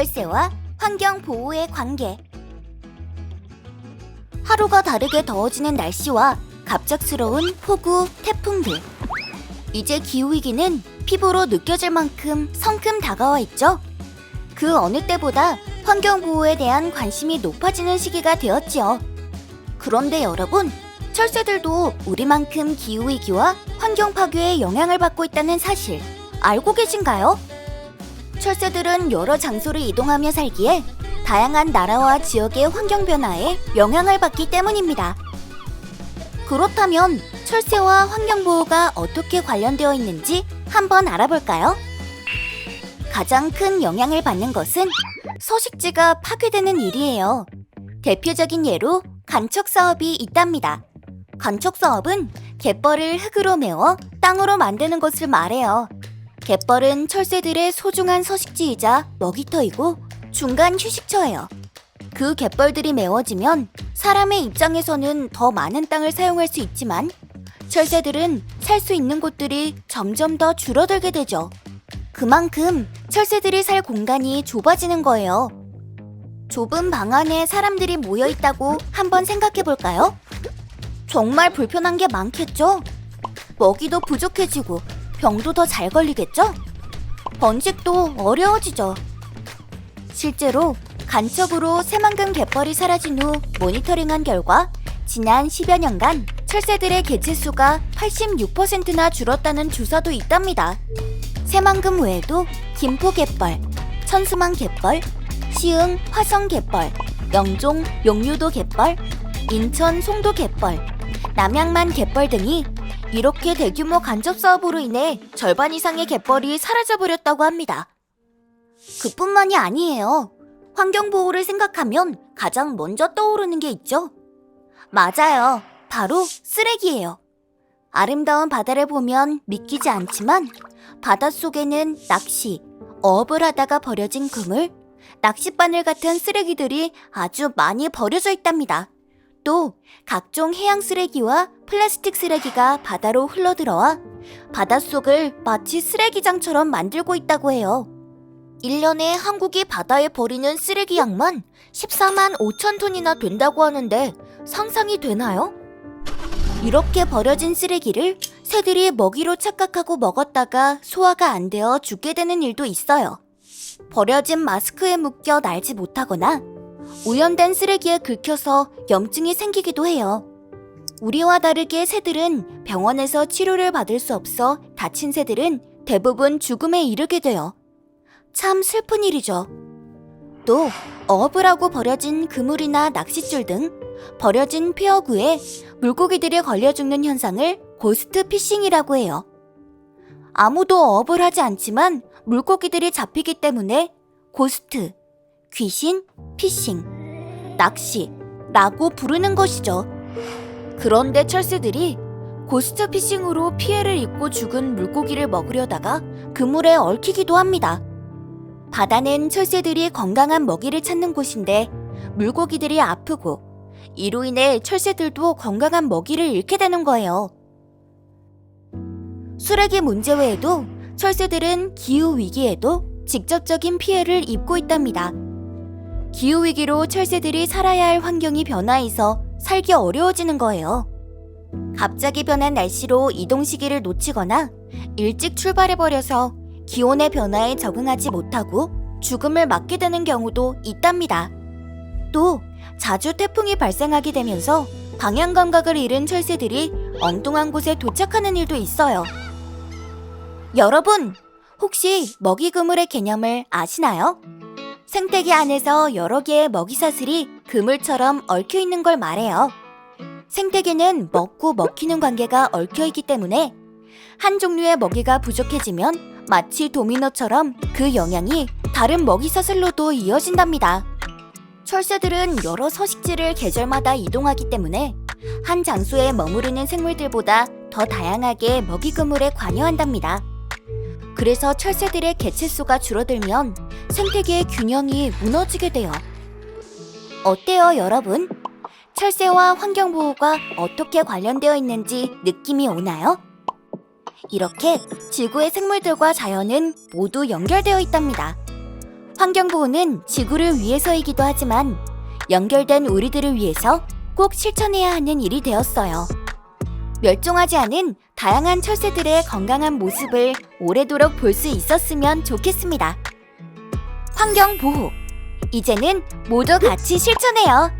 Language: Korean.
철새와 환경 보호의 관계. 하루가 다르게 더워지는 날씨와 갑작스러운 폭우, 태풍들. 이제 기후위기는 피부로 느껴질 만큼 성큼 다가와 있죠. 그 어느 때보다 환경 보호에 대한 관심이 높아지는 시기가 되었지요. 그런데 여러분, 철새들도 우리만큼 기후위기와 환경 파괴에 영향을 받고 있다는 사실 알고 계신가요? 철새들은 여러 장소를 이동하며 살기에 다양한 나라와 지역의 환경 변화에 영향을 받기 때문입니다. 그렇다면 철새와 환경 보호가 어떻게 관련되어 있는지 한번 알아볼까요? 가장 큰 영향을 받는 것은 서식지가 파괴되는 일이에요. 대표적인 예로 간척 사업이 있답니다. 간척 사업은 갯벌을 흙으로 메워 땅으로 만드는 것을 말해요. 갯벌은 철새들의 소중한 서식지이자 먹이터이고 중간 휴식처예요. 그 갯벌들이 메워지면 사람의 입장에서는 더 많은 땅을 사용할 수 있지만 철새들은 살 수 있는 곳들이 점점 더 줄어들게 되죠. 그만큼 철새들이 살 공간이 좁아지는 거예요. 좁은 방 안에 사람들이 모여 있다고 한번 생각해 볼까요? 정말 불편한 게 많겠죠? 먹이도 부족해지고 병도 더 잘 걸리겠죠? 번식도 어려워지죠. 실제로 간첩으로 새만금 갯벌이 사라진 후 모니터링한 결과 지난 10여 년간 철새들의 개체수가 86%나 줄었다는 조사도 있답니다. 새만금 외에도 김포갯벌, 천수만 갯벌, 시흥 화성 갯벌, 영종 용유도 갯벌, 인천 송도 갯벌, 남양만 갯벌 등이 이렇게 대규모 간접 사업으로 인해 절반 이상의 갯벌이 사라져버렸다고 합니다. 그뿐만이 아니에요. 환경보호를 생각하면 가장 먼저 떠오르는 게 있죠. 맞아요. 바로 쓰레기예요. 아름다운 바다를 보면 믿기지 않지만 바닷속에는 낚시, 어업을 하다가 버려진 그물, 낚싯바늘 같은 쓰레기들이 아주 많이 버려져 있답니다. 또 각종 해양 쓰레기와 플라스틱 쓰레기가 바다로 흘러들어와 바닷속을 마치 쓰레기장처럼 만들고 있다고 해요. 1년에 한국이 바다에 버리는 쓰레기 양만 14만 5천 톤이나 된다고 하는데 상상이 되나요? 이렇게 버려진 쓰레기를 새들이 먹이로 착각하고 먹었다가 소화가 안 되어 죽게 되는 일도 있어요. 버려진 마스크에 묶여 날지 못하거나 오염된 쓰레기에 긁혀서 염증이 생기기도 해요. 우리와 다르게 새들은 병원에서 치료를 받을 수 없어 다친 새들은 대부분 죽음에 이르게 돼요. 참 슬픈 일이죠. 또 어업을 하고 버려진 그물이나 낚싯줄 등 버려진 폐어구에 물고기들이 걸려 죽는 현상을 고스트 피싱이라고 해요. 아무도 어업을 하지 않지만 물고기들이 잡히기 때문에 고스트, 귀신, 피싱, 낚시라고 부르는 것이죠. 그런데 철새들이 고스트 피싱으로 피해를 입고 죽은 물고기를 먹으려다가 그물에 얽히기도 합니다. 바다는 철새들이 건강한 먹이를 찾는 곳인데 물고기들이 아프고 이로 인해 철새들도 건강한 먹이를 잃게 되는 거예요. 쓰레기 문제 외에도 철새들은 기후위기에도 직접적인 피해를 입고 있답니다. 기후위기로 철새들이 살아야 할 환경이 변화해서 살기 어려워지는 거예요. 갑자기 변한 날씨로 이동 시기를 놓치거나 일찍 출발해버려서 기온의 변화에 적응하지 못하고 죽음을 맞게 되는 경우도 있답니다. 또 자주 태풍이 발생하게 되면서 방향 감각을 잃은 철새들이 엉뚱한 곳에 도착하는 일도 있어요. 여러분, 혹시 먹이 그물의 개념을 아시나요? 생태계 안에서 여러 개의 먹이 사슬이 그물처럼 얽혀 있는 걸 말해요. 생태계는 먹고 먹히는 관계가 얽혀 있기 때문에 한 종류의 먹이가 부족해지면 마치 도미노처럼 그 영향이 다른 먹이 사슬로도 이어진답니다. 철새들은 여러 서식지를 계절마다 이동하기 때문에 한 장소에 머무르는 생물들보다 더 다양하게 먹이 그물에 관여한답니다. 그래서 철새들의 개체수가 줄어들면 생태계의 균형이 무너지게 돼요. 어때요, 여러분? 철새와 환경보호가 어떻게 관련되어 있는지 느낌이 오나요? 이렇게 지구의 생물들과 자연은 모두 연결되어 있답니다. 환경보호는 지구를 위해서이기도 하지만 연결된 우리들을 위해서 꼭 실천해야 하는 일이 되었어요. 멸종하지 않은 다양한 철새들의 건강한 모습을 오래도록 볼 수 있었으면 좋겠습니다. 환경보호, 이제는 모두 같이 실천해요.